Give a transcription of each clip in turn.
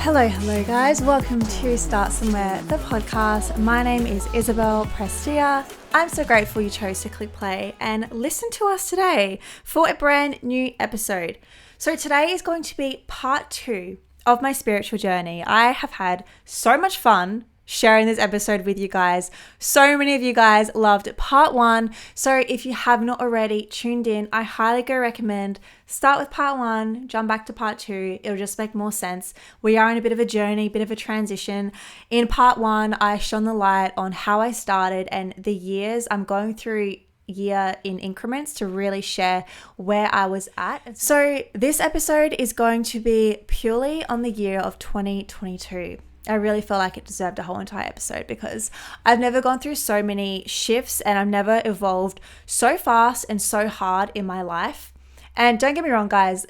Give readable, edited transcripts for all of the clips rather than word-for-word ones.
Hello guys, welcome to Start Somewhere, the podcast. My name is Isabel Prestia. I'm so grateful you chose to click play and listen to us today for a brand new episode. So today is going to be part 2 of my spiritual journey. I have had so much fun sharing this episode with you guys. So many of you guys loved part 1. So if you have not already tuned in, I highly recommend start with part 1, jump back to part 2. It'll just make more sense. We are in a bit of a journey, bit of a transition. In part 1, I shone the light on how I started and the years I'm going through year in increments to really share where I was at. So this episode is going to be purely on the year of 2022. I really feel like it deserved a whole entire episode because I've never gone through so many shifts and I've never evolved so fast and so hard in my life. And don't get me wrong, guys,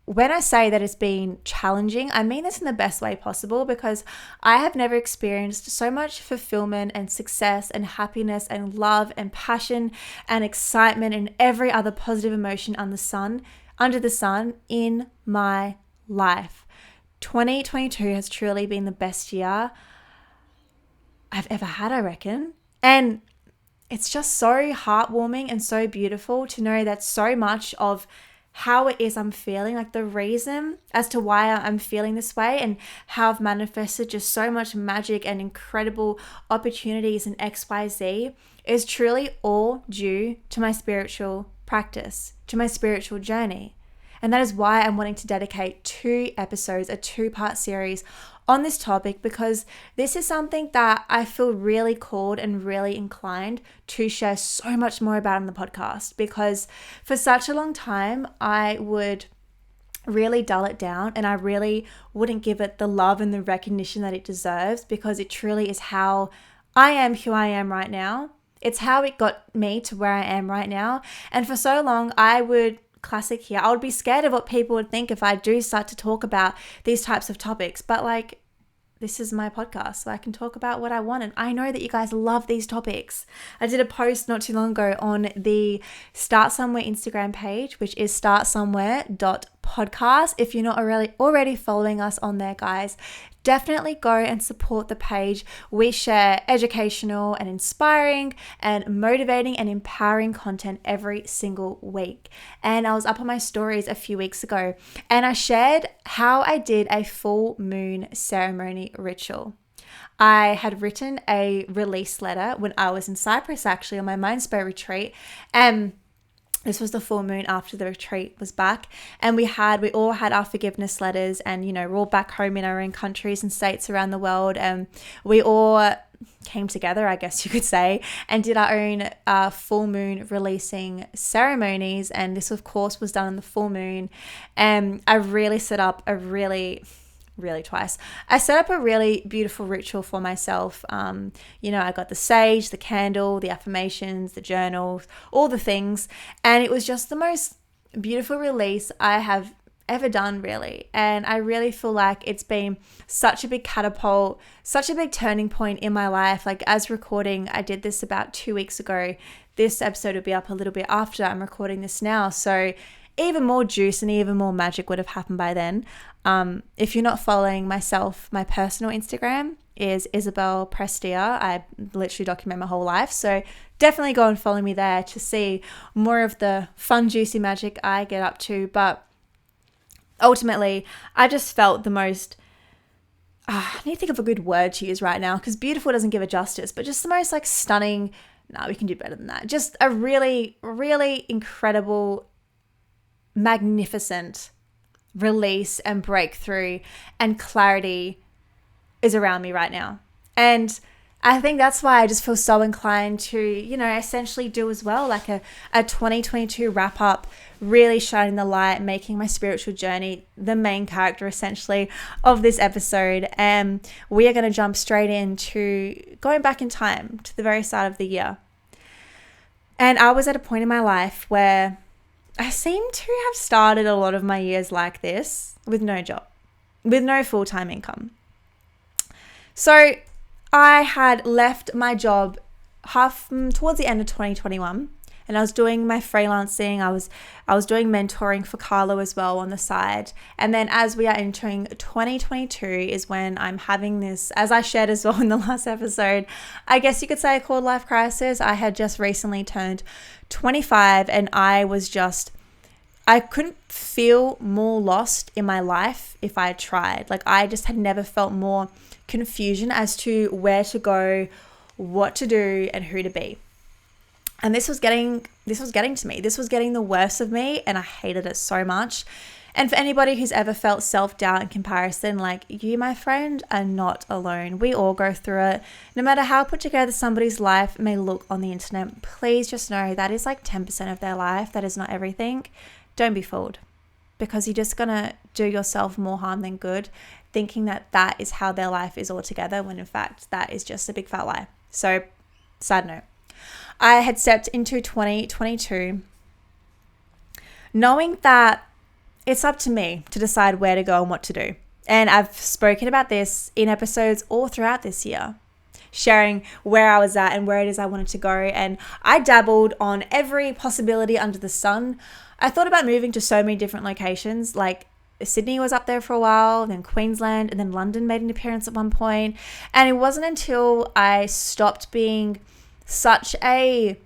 when I say that it's been challenging, I mean this in the best way possible because I have never experienced so much fulfillment and success and happiness and love and passion and excitement and every other positive emotion under the sun in my life. 2022 has truly been the best year I've ever had, I reckon. And it's just so heartwarming and so beautiful to know that so much of how it is I'm feeling, like the reason as to why I'm feeling this way and how I've manifested just so much magic and incredible opportunities in XYZ is truly all due to my spiritual practice, to my spiritual journey. And that is why I'm wanting to dedicate 2 episodes, a 2-part series on this topic, because this is something that I feel really called and really inclined to share so much more about on the podcast, because for such a long time, I would really dull it down and I really wouldn't give it the love and the recognition that it deserves, because it truly is how I am who I am right now. It's how it got me to where I am right now. And for so long, I would be scared of what people would think if I do start to talk about these types of topics. But like, this is my podcast, so I can talk about what I want. And I know that you guys love these topics. I did a post not too long ago on the Start Somewhere Instagram page, which is startsomewhere.podcast. If you're not already following us on there, guys, definitely go and support the page. We share educational and inspiring and motivating and empowering content every single week. And I was up on my stories a few weeks ago and I shared how I did a full moon ceremony ritual. I had written a release letter when I was in Cyprus, actually, on my Mindspo retreat. This was the full moon after the retreat was back, and we all had our forgiveness letters, and we're all back home in our own countries and states around the world, and we all came together, I guess you could say, and did our own full moon releasing ceremonies. And this, of course, was done on the full moon. And I really set up I set up a really beautiful ritual for myself. I got the sage, the candle, the affirmations, the journal, all the things. And it was just the most beautiful release I have ever done, really. And I really feel like it's been such a big catapult, such a big turning point in my life. Like, as recording, I did this about 2 weeks ago. This episode will be up a little bit after I'm recording this now. So even more juice and even more magic would have happened by then. If you're not following myself, my personal Instagram is Isabel Prestia. I literally document my whole life. So definitely go and follow me there to see more of the fun, juicy magic I get up to. But ultimately, I just felt the most, I need to think of a good word to use right now, because beautiful doesn't give it justice, but just the most like stunning, we can do better than that. Just a really, really incredible, magnificent release and breakthrough and clarity is around me right now. And I think that's why I just feel so inclined to, essentially do as well, like a 2022 wrap up, really shining the light, making my spiritual journey the main character essentially of this episode. And we are going to jump straight into going back in time to the very start of the year. And I was at a point in my life where I seem to have started a lot of my years like this with no job, with no full-time income. So I had left my job towards the end of 2021 and I was doing my freelancing. I was doing mentoring for Carlo as well on the side. And then as we are entering 2022 is when I'm having this, as I shared as well in the last episode, I guess you could say a quarter life crisis. I had just recently turned 25 and I couldn't feel more lost in my life if I had tried. Like I just had never felt more confusion as to where to go, what to do, and who to be. And this was getting to me. This was getting the worst of me, and I hated it so much. And for anybody who's ever felt self-doubt and comparison, like you, my friend, are not alone. We all go through it. No matter how put together somebody's life may look on the internet, please just know that is like 10% of their life. That is not everything. Don't be fooled, because you're just going to do yourself more harm than good, thinking that that is how their life is altogether, when in fact that is just a big fat lie. So, side note, I had stepped into 2022 knowing that it's up to me to decide where to go and what to do. And I've spoken about this in episodes all throughout this year, sharing where I was at and where it is I wanted to go. And I dabbled on every possibility under the sun. I thought about moving to so many different locations, like Sydney was up there for a while, then Queensland, and then London made an appearance at one point. And it wasn't until I stopped being such a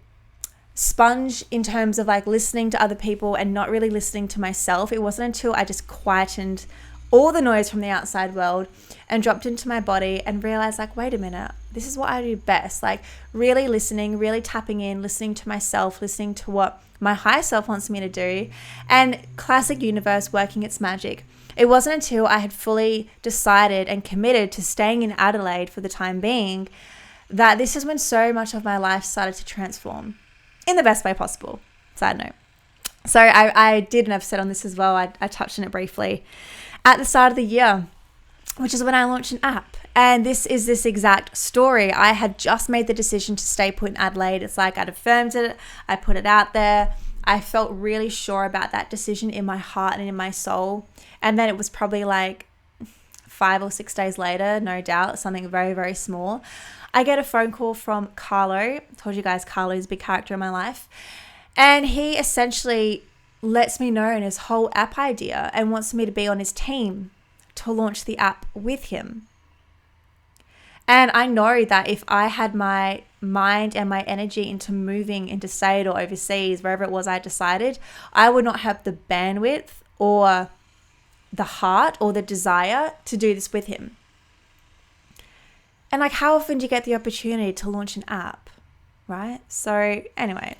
sponge in terms of like listening to other people and not really listening to myself. It wasn't until I just quietened all the noise from the outside world and dropped into my body and realized, like, wait a minute, this is what I do best. Like really listening, really tapping in, listening to myself, listening to what my higher self wants me to do, and classic universe working its magic. It wasn't until I had fully decided and committed to staying in Adelaide for the time being that this is when so much of my life started to transform in the best way possible. Side note. So I did an episode on this as well. I touched on it briefly at the start of the year, which is when I launched an app. And this is this exact story. I had just made the decision to stay put in Adelaide. It's like I'd affirmed it. I put it out there. I felt really sure about that decision in my heart and in my soul. And then it was probably like 5 or 6 days later, no doubt, something very, very small, I get a phone call from Carlo. I told you guys Carlo is a big character in my life. And he essentially lets me know in his whole app idea and wants me to be on his team to launch the app with him. And I know that if I had my mind and my energy into moving interstate or overseas, wherever it was I decided, I would not have the bandwidth or the heart or the desire to do this with him. And like, how often do you get the opportunity to launch an app, right? So anyway,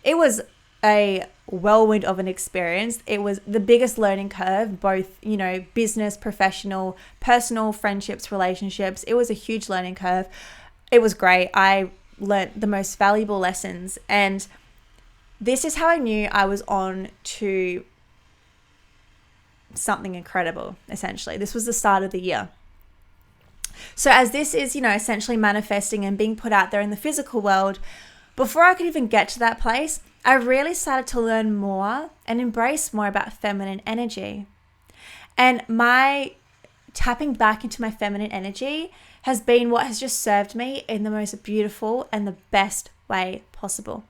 it was a whirlwind of an experience. It was the biggest learning curve, both, business, professional, personal, friendships, relationships. It was a huge learning curve. It was great. I learned the most valuable lessons. And this is how I knew I was on to something incredible, essentially. This was the start of the year. So as this is, essentially manifesting and being put out there in the physical world, before I could even get to that place, I really started to learn more and embrace more about feminine energy. And my tapping back into my feminine energy has been what has just served me in the most beautiful and the best way possible.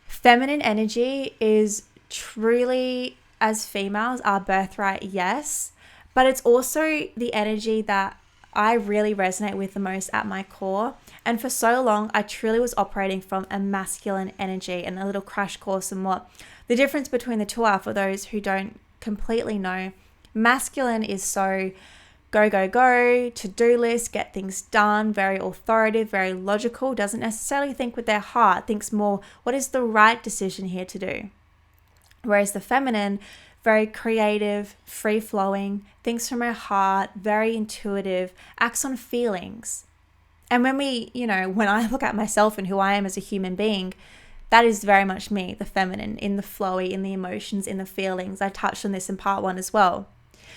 Feminine energy is truly, as females, our birthright, yes, but it's also the energy that I really resonate with the most at my core. And for so long, I truly was operating from a masculine energy, and a little crash course in what the difference between the two are for those who don't completely know. Masculine is so go, go, go, to-do list, get things done, very authoritative, very logical, doesn't necessarily think with their heart, thinks more, what is the right decision here to do? Whereas the feminine, very creative, free-flowing, thinks from her heart, very intuitive, acts on feelings. And when I look at myself and who I am as a human being, that is very much me, the feminine, in the flowy, in the emotions, in the feelings. I touched on this in part 1 as well.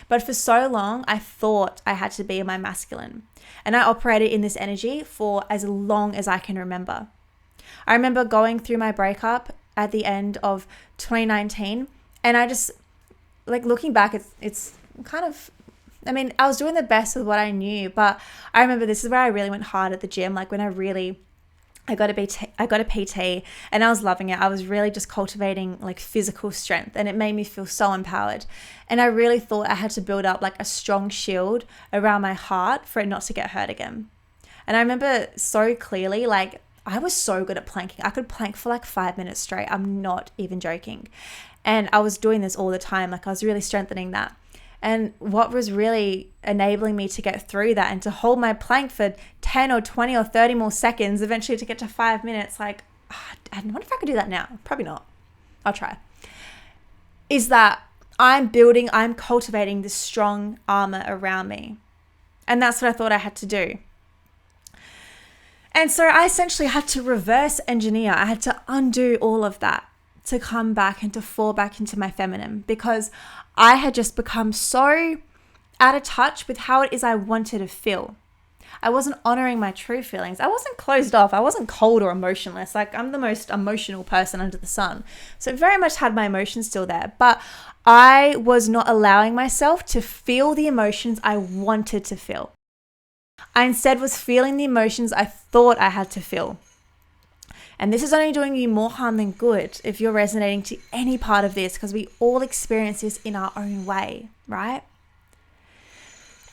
But for so long, I thought I had to be in my masculine. And I operated in this energy for as long as I can remember. I remember going through my breakup at the end of 2019, and I just, looking back, it's kind of, I was doing the best with what I knew, but I remember this is where I really went hard at the gym, when I really I got a PT and I was loving it. I was really just cultivating like physical strength, and it made me feel so empowered. And I really thought I had to build up like a strong shield around my heart for it not to get hurt again. And I remember so clearly, like I was so good at planking. I could plank for like 5 minutes straight. I'm not even joking. And I was doing this all the time. Like I was really strengthening that. And what was really enabling me to get through that and to hold my plank for 10 or 20 or 30 more seconds, eventually to get to 5 minutes, like, I wonder if I could do that now. Probably not. I'll try. Is that I'm cultivating this strong armor around me. And that's what I thought I had to do. And so I essentially had to reverse engineer. I had to undo all of that to come back and to fall back into my feminine, because I had just become so out of touch with how it is I wanted to feel. I wasn't honoring my true feelings. I wasn't closed off. I wasn't cold or emotionless. Like I'm the most emotional person under the sun. So very much had my emotions still there, but I was not allowing myself to feel the emotions I wanted to feel. I instead was feeling the emotions I thought I had to feel. And this is only doing you more harm than good if you're resonating to any part of this, because we all experience this in our own way, right?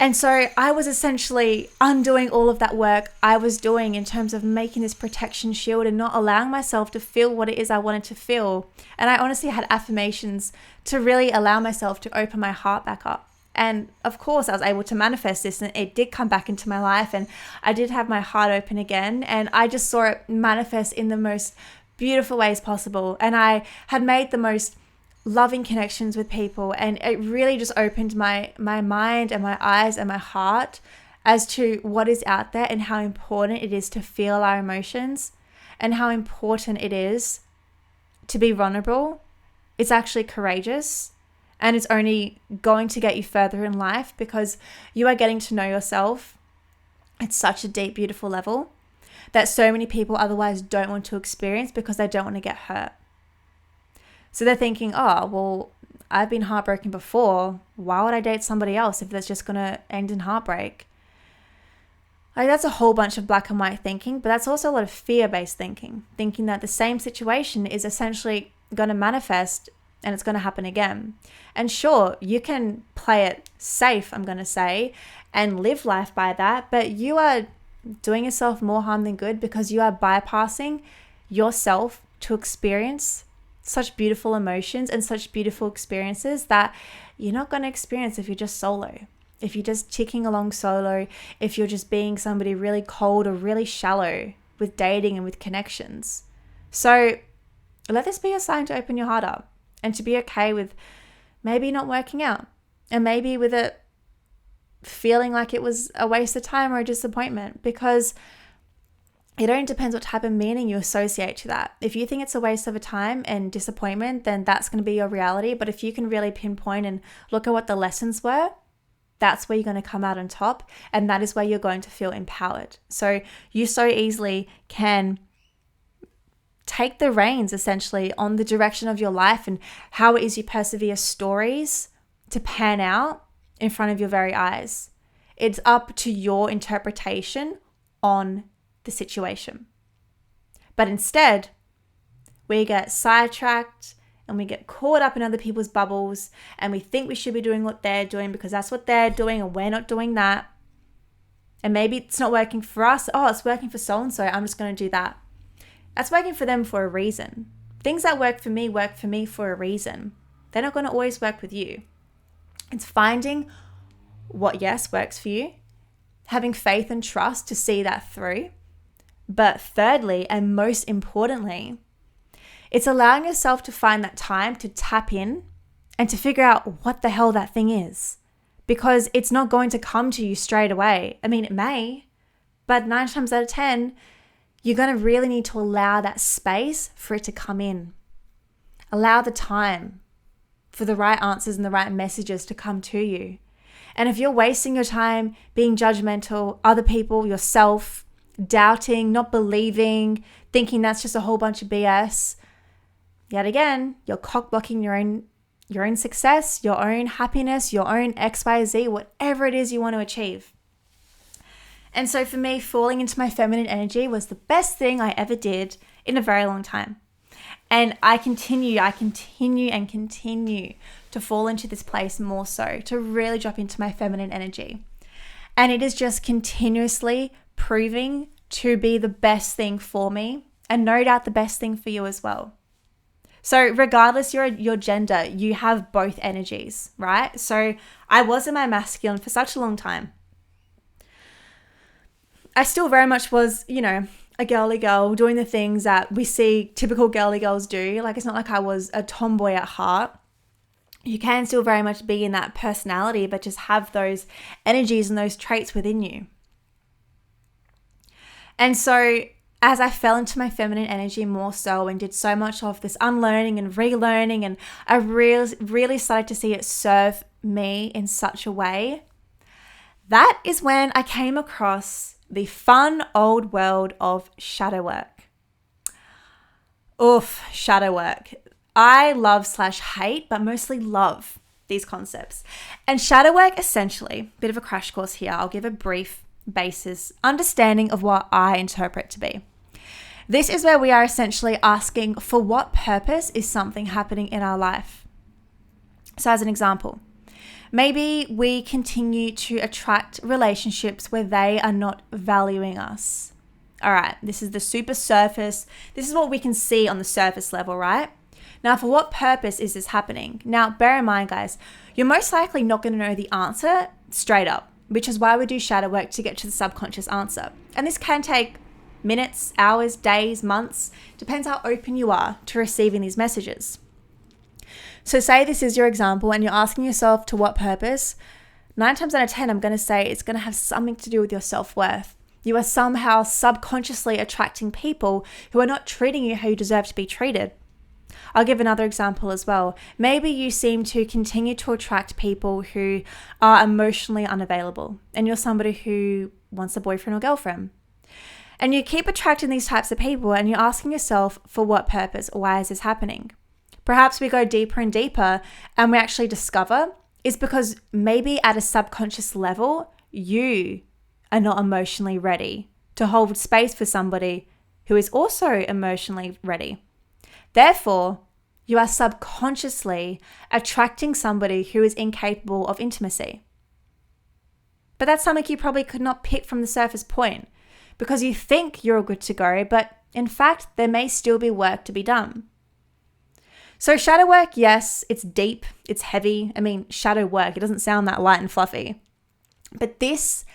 And so I was essentially undoing all of that work I was doing in terms of making this protection shield and not allowing myself to feel what it is I wanted to feel. And I honestly had affirmations to really allow myself to open my heart back up. And of course, I was able to manifest this, and it did come back into my life, and I did have my heart open again, and I just saw it manifest in the most beautiful ways possible. And I had made the most loving connections with people, and it really just opened my mind and my eyes and my heart as to what is out there and how important it is to feel our emotions and how important it is to be vulnerable. It's actually courageous. And it's only going to get you further in life because you are getting to know yourself at such a deep, beautiful level that so many people otherwise don't want to experience because they don't want to get hurt. So they're thinking, oh, well, I've been heartbroken before. Why would I date somebody else if that's just going to end in heartbreak? Like that's a whole bunch of black and white thinking, but that's also a lot of fear-based thinking that the same situation is essentially going to manifest and it's going to happen again. And sure, you can play it safe, I'm going to say, and live life by that, but you are doing yourself more harm than good because you are bypassing yourself to experience such beautiful emotions and such beautiful experiences that you're not going to experience if you're just solo. If you're just ticking along solo, if you're just being somebody really cold or really shallow with dating and with connections. So let this be a sign to open your heart up. And to be okay with maybe not working out, and maybe with it feeling like it was a waste of time or a disappointment, because it only depends what type of meaning you associate to that. If you think it's a waste of a time and disappointment, then that's going to be your reality. But if you can really pinpoint and look at what the lessons were, that's where you're going to come out on top, and that is where you're going to feel empowered. So you so easily can take the reins essentially on the direction of your life and how it is you persevere stories to pan out in front of your very eyes. It's up to your interpretation on the situation. But instead, we get sidetracked and we get caught up in other people's bubbles, and we think we should be doing what they're doing because that's what they're doing and we're not doing that. And maybe it's not working for us. Oh, it's working for so-and-so. I'm just going to do that. That's working for them for a reason. Things that work for me for a reason. They're not going to always work with you. It's finding what, yes, works for you, having faith and trust to see that through. But thirdly, and most importantly, it's allowing yourself to find that time to tap in and to figure out what the hell that thing is. Because it's not going to come to you straight away. I mean, it may, but 9 times out of 10, you're going to really need to allow that space for it to come in. Allow the time for the right answers and the right messages to come to you. And if you're wasting your time being judgmental, other people, yourself, doubting, not believing, thinking that's just a whole bunch of BS, yet again, you're cock-blocking your own success, your own happiness, your own XYZ, whatever it is you want to achieve. And so for me, falling into my feminine energy was the best thing I ever did in a very long time. And I continue to fall into this place more so, to really drop into my feminine energy. And it is just continuously proving to be the best thing for me, and no doubt the best thing for you as well. So regardless your gender, you have both energies, right? So I was in my masculine for such a long time. I still very much was, a girly girl doing the things that we see typical girly girls do. Like, it's not like I was a tomboy at heart. You can still very much be in that personality, but just have those energies and those traits within you. And so as I fell into my feminine energy more so and did so much of this unlearning and relearning, and I really started to see it serve me in such a way, that is when I came across the fun old world of shadow work. Oof, shadow work. I love/hate, but mostly love these concepts. And shadow work, essentially, bit of a crash course here. I'll give a brief basis understanding of what I interpret to be. This is where we are essentially asking for what purpose is something happening in our life. So as an example, maybe we continue to attract relationships where they are not valuing us. All right, this is the super surface. This is what we can see on the surface level, right? Now, for what purpose is this happening? Now, bear in mind, guys, you're most likely not going to know the answer straight up, which is why we do shadow work, to get to the subconscious answer. And this can take minutes, hours, days, months, depends how open you are to receiving these messages. So say this is your example and you're asking yourself to what purpose. 9 times out of 10, I'm going to say it's going to have something to do with your self-worth. You are somehow subconsciously attracting people who are not treating you how you deserve to be treated. I'll give another example as well. Maybe you seem to continue to attract people who are emotionally unavailable, and you're somebody who wants a boyfriend or girlfriend. And you keep attracting these types of people, and you're asking yourself, for what purpose? Why is this happening? Perhaps we go deeper and deeper, and we actually discover it's because maybe at a subconscious level, you are not emotionally ready to hold space for somebody who is also emotionally ready. Therefore, you are subconsciously attracting somebody who is incapable of intimacy. But that's something you probably could not pick from the surface point, because you think you're good to go, but in fact, there may still be work to be done. So shadow work, yes, it's deep, it's heavy. I mean, shadow work, it doesn't sound that light and fluffy. But this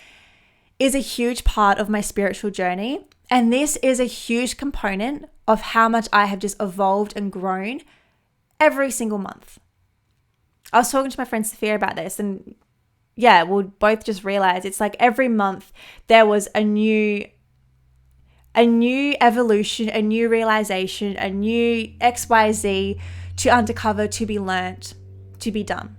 is a huge part of my spiritual journey. And this is a huge component of how much I have just evolved and grown every single month. I was talking to my friend Sophia about this, and yeah, we'll both just realize it's like every month there was a new evolution, a new realization, a new XYZ to uncover, to be learnt, to be done.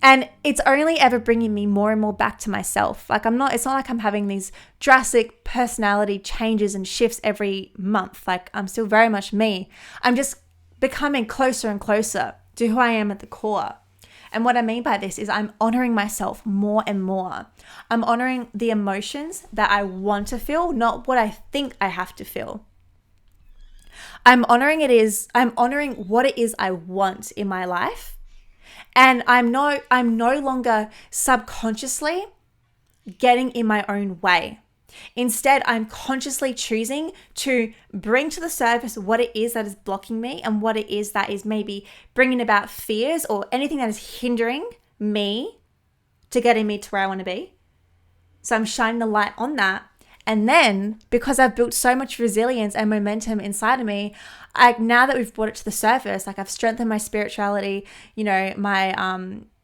And it's only ever bringing me more and more back to myself. It's not like I'm having these drastic personality changes and shifts every month. Like, I'm still very much me. I'm just becoming closer and closer to who I am at the core. And what I mean by this is I'm honoring myself more and more. I'm honoring the emotions that I want to feel, not what I think I have to feel. I'm honoring what it is I want in my life. And I'm no longer subconsciously getting in my own way. Instead, I'm consciously choosing to bring to the surface what it is that is blocking me, and what it is that is maybe bringing about fears or anything that is hindering me to getting me to where I want to be. So I'm shining the light on that. And then, because I've built so much resilience and momentum inside of me, now that we've brought it to the surface, I've strengthened my spirituality,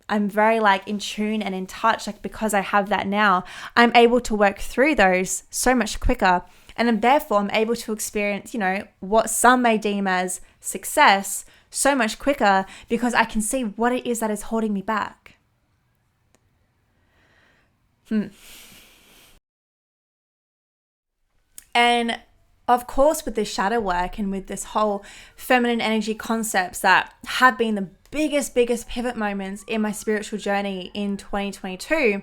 I'm very in tune and in touch, because I have that now, I'm able to work through those so much quicker. And then therefore I'm able to experience, what some may deem as success so much quicker, because I can see what it is that is holding me back. And of course, with this shadow work and with this whole feminine energy concepts that have been the biggest pivot moments in my spiritual journey in 2022,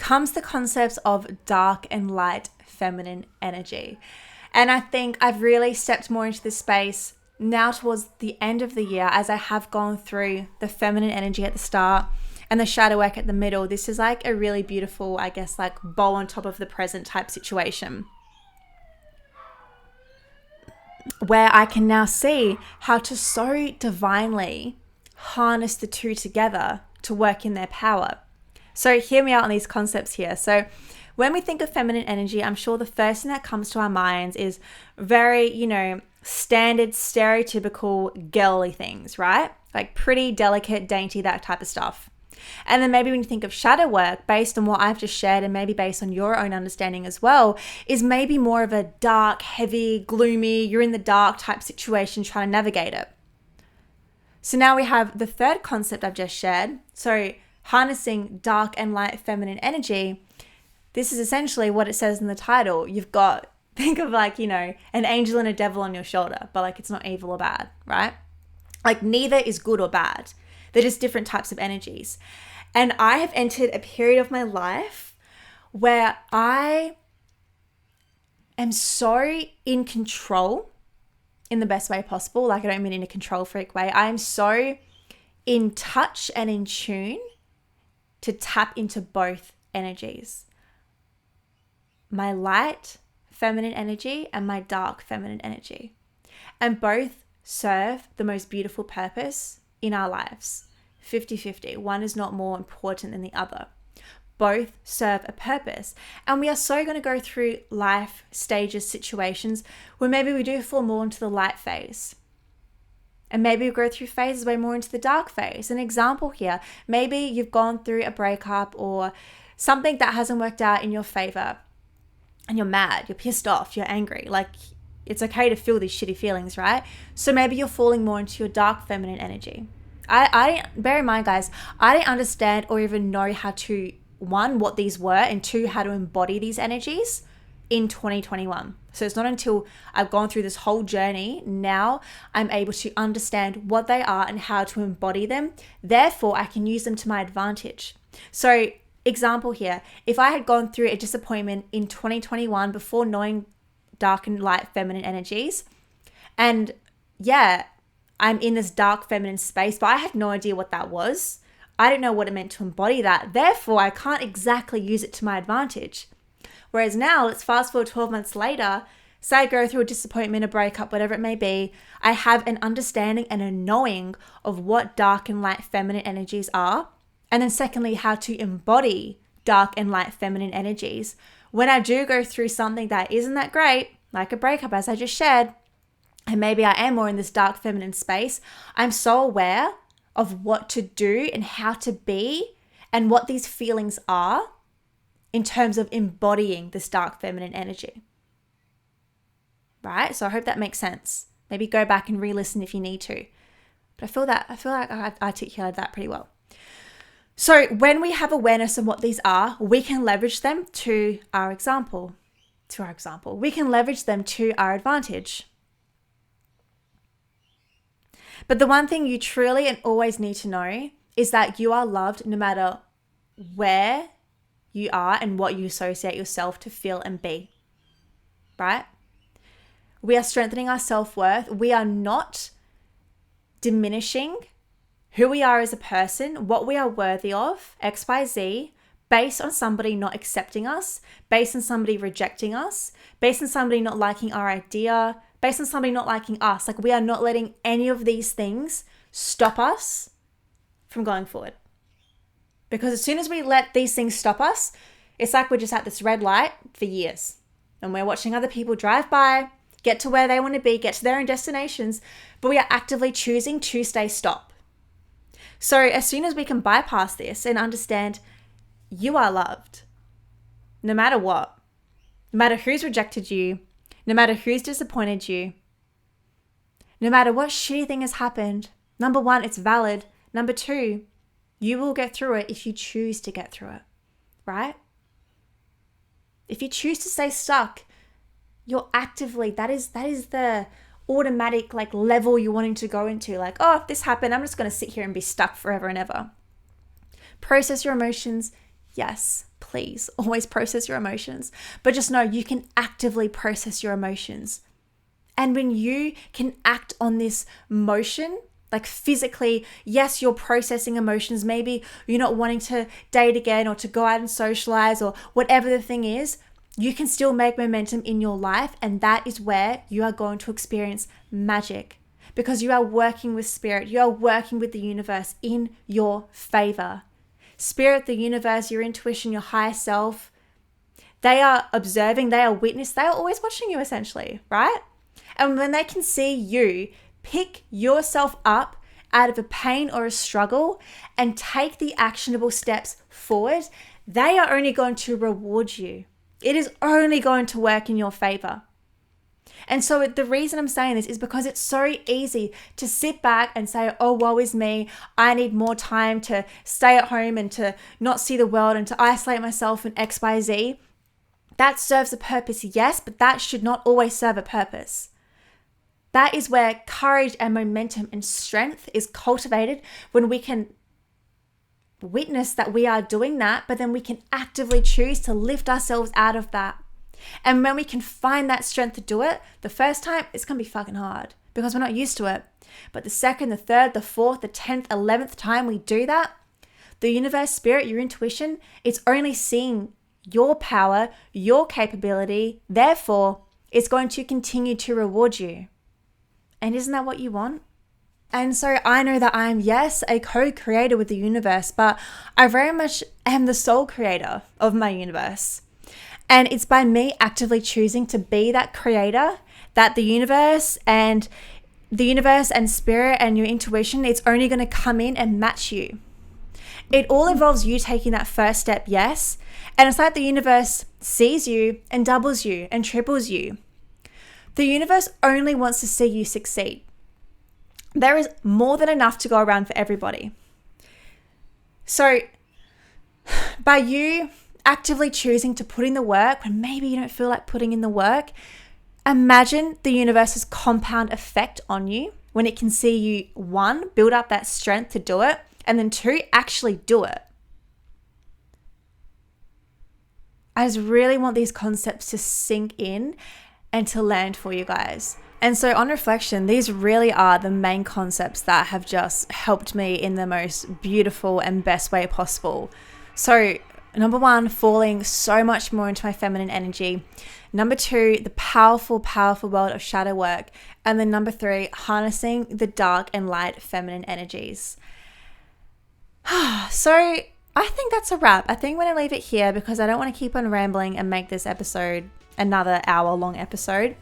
comes the concepts of dark and light feminine energy. And I think I've really stepped more into this space now towards the end of the year as I have gone through the feminine energy at the start and the shadow work at the middle. This is like a really beautiful, I guess, like bow on top of the present type situation, where I can now see how to so divinely harness the two together to work in their power. So hear me out on these concepts here. So when we think of feminine energy, I'm sure the first thing that comes to our minds is very, standard, stereotypical girly things, right? Like pretty, delicate, dainty, that type of stuff. And then maybe when you think of shadow work, based on what I've just shared and maybe based on your own understanding as well, is maybe more of a dark, heavy, gloomy, you're in the dark type situation trying to navigate it. So now we have the third concept I've just shared. So harnessing dark and light feminine energy. This is essentially what it says in the title. You've got, think of like, an angel and a devil on your shoulder, but like it's not evil or bad, right? Like neither is good or bad. They're just different types of energies. And I have entered a period of my life where I am so in control in the best way possible. Like I don't mean in a control freak way. I am so in touch and in tune to tap into both energies. My light feminine energy and my dark feminine energy. And both serve the most beautiful purpose in our lives. 50-50. One is not more important than the other. Both serve a purpose. And we are so going to go through life stages, situations where maybe we do fall more into the light phase. And maybe we go through phases way more into the dark phase. An example here, maybe you've gone through a breakup or something that hasn't worked out in your favor and you're mad, you're pissed off, you're angry. Like it's okay to feel these shitty feelings, right? So maybe you're falling more into your dark feminine energy. I bear in mind, guys, I didn't understand or even know how to, one, what these were, and two, how to embody these energies in 2021. So it's not until I've gone through this whole journey, now I'm able to understand what they are and how to embody them. Therefore, I can use them to my advantage. So example here, if I had gone through a disappointment in 2021 before knowing dark and light feminine energies, and yeah, I'm in this dark feminine space, but I had no idea what that was. I didn't know what it meant to embody that. Therefore, I can't exactly use it to my advantage. Whereas now, let's fast forward 12 months later, say I go through a disappointment, a breakup, whatever it may be, I have an understanding and a knowing of what dark and light feminine energies are. And then secondly, how to embody dark and light feminine energies. When I do go through something that isn't that great, like a breakup, as I just shared, and maybe I am more in this dark feminine space, I'm so aware of what to do and how to be and what these feelings are in terms of embodying this dark feminine energy. Right? So I hope that makes sense. Maybe go back and re-listen if you need to. But I feel like I articulated that pretty well. So when we have awareness of what these are, we can leverage them to our example. We can leverage them to our advantage. But the one thing you truly and always need to know is that you are loved no matter where you are and what you associate yourself to feel and be, right? We are strengthening our self-worth. We are not diminishing who we are as a person, what we are worthy of, X, Y, Z, based on somebody not accepting us, based on somebody rejecting us, based on somebody not liking our idea, based on somebody not liking us. Like we are not letting any of these things stop us from going forward. Because as soon as we let these things stop us, it's like we're just at this red light for years. And we're watching other people drive by, get to where they want to be, get to their own destinations, but we are actively choosing to stay stop. So as soon as we can bypass this and understand you are loved, no matter what, no matter who's rejected you, no matter who's disappointed you, no matter what shitty thing has happened, number one, it's valid. Number two, you will get through it if you choose to get through it, right? If you choose to stay stuck, you're actively, that is the automatic like level you're wanting to go into. Like, oh, if this happened, I'm just going to sit here and be stuck forever and ever. Process your emotions, yes. please always process your emotions. But just know you can actively process your emotions. And when you can act on this motion, like physically, yes, you're processing emotions. Maybe you're not wanting to date again or to go out and socialize or whatever the thing is, you can still make momentum in your life. And that is where you are going to experience magic, because you are working with spirit. You are working with the universe in your favor. Spirit, the universe, your intuition, your higher self, they are observing, they are witness, they are always watching you essentially, right? And when they can see you pick yourself up out of a pain or a struggle and take the actionable steps forward, they are only going to reward you. It is only going to work in your favor. And so the reason I'm saying this is because it's so easy to sit back and say, oh, woe is me. I need more time to stay at home and to not see the world and to isolate myself in X, Y, Z. That serves a purpose, yes, but that should not always serve a purpose. That is where courage and momentum and strength is cultivated, when we can witness that we are doing that, but then we can actively choose to lift ourselves out of that. And when we can find that strength to do it, the first time, it's going to be fucking hard because we're not used to it. But the second, the third, the fourth, the 10th, 11th time we do that, the universe, spirit, your intuition, it's only seeing your power, your capability. Therefore, it's going to continue to reward you. And isn't that what you want? And so I know that I'm, yes, a co-creator with the universe, but I very much am the sole creator of my universe. And it's by me actively choosing to be that creator that the universe and spirit and your intuition, it's only going to come in and match you. It all involves you taking that first step, yes. And it's like the universe sees you and doubles you and triples you. The universe only wants to see you succeed. There is more than enough to go around for everybody. So by you actively choosing to put in the work when maybe you don't feel like putting in the work, imagine the universe's compound effect on you when it can see you, 1, build up that strength to do it, and then 2, actually do it. I just really want these concepts to sink in and to land for you guys. And so on reflection, these really are the main concepts that have just helped me in the most beautiful and best way possible. So number 1, falling so much more into my feminine energy. Number 2, the powerful, powerful world of shadow work. And then number 3, harnessing the dark and light feminine energies. So I think that's a wrap. I think I'm going to leave it here because I don't want to keep on rambling and make this episode another hour-long episode.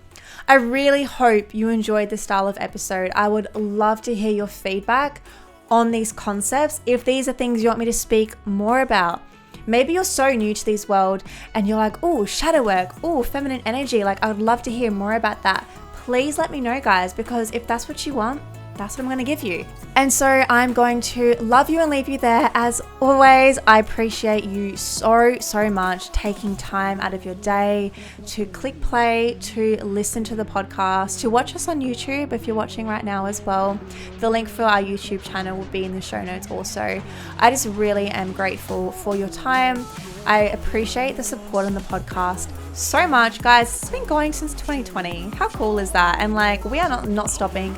I really hope you enjoyed this style of episode. I would love to hear your feedback on these concepts. If these are things you want me to speak more about, maybe you're so new to this world and you're like, oh, shadow work, oh, feminine energy. Like, I would love to hear more about that. Please let me know, guys, because if that's what you want, that's what I'm going to give you. And so I'm going to love you and leave you there. As always, I appreciate you so much taking time out of your day to click play, to listen to the podcast, to watch us on YouTube if you're watching right now as well. The link for our YouTube channel will be in the show notes also. I just really am grateful for your time. I appreciate the support on the podcast so much. Guys, it's been going since 2020. How cool is that? And like, we are not stopping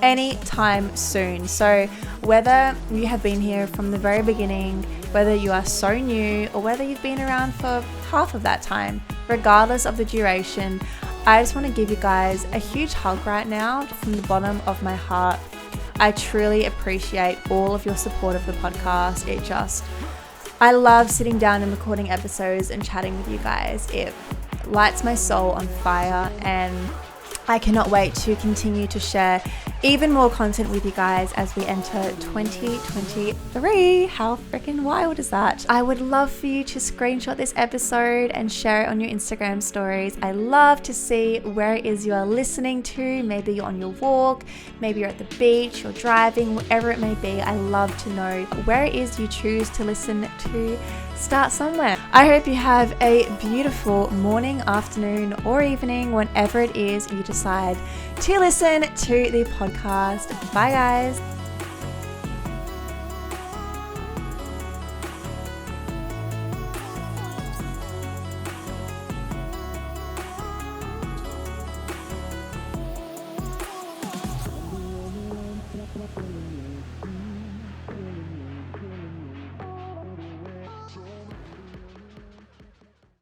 anytime soon. So whether you have been here from the very beginning, whether you are so new, or whether you've been around for half of that time, regardless of the duration, I just want to give you guys a huge hug right now from the bottom of my heart. I truly appreciate all of your support of the podcast. I love sitting down and recording episodes and chatting with you guys. It lights my soul on fire, and I cannot wait to continue to share even more content with you guys as we enter 2023. How freaking wild is that? I would love for you to screenshot this episode and share it on your Instagram stories. I love to see where it is you are listening to. Maybe you're on your walk, maybe you're at the beach, you're driving, whatever it may be. I love to know where it is you choose to listen to. Start somewhere. I hope you have a beautiful morning, afternoon, or evening, whenever it is you decide to listen to the podcast. Bye, guys.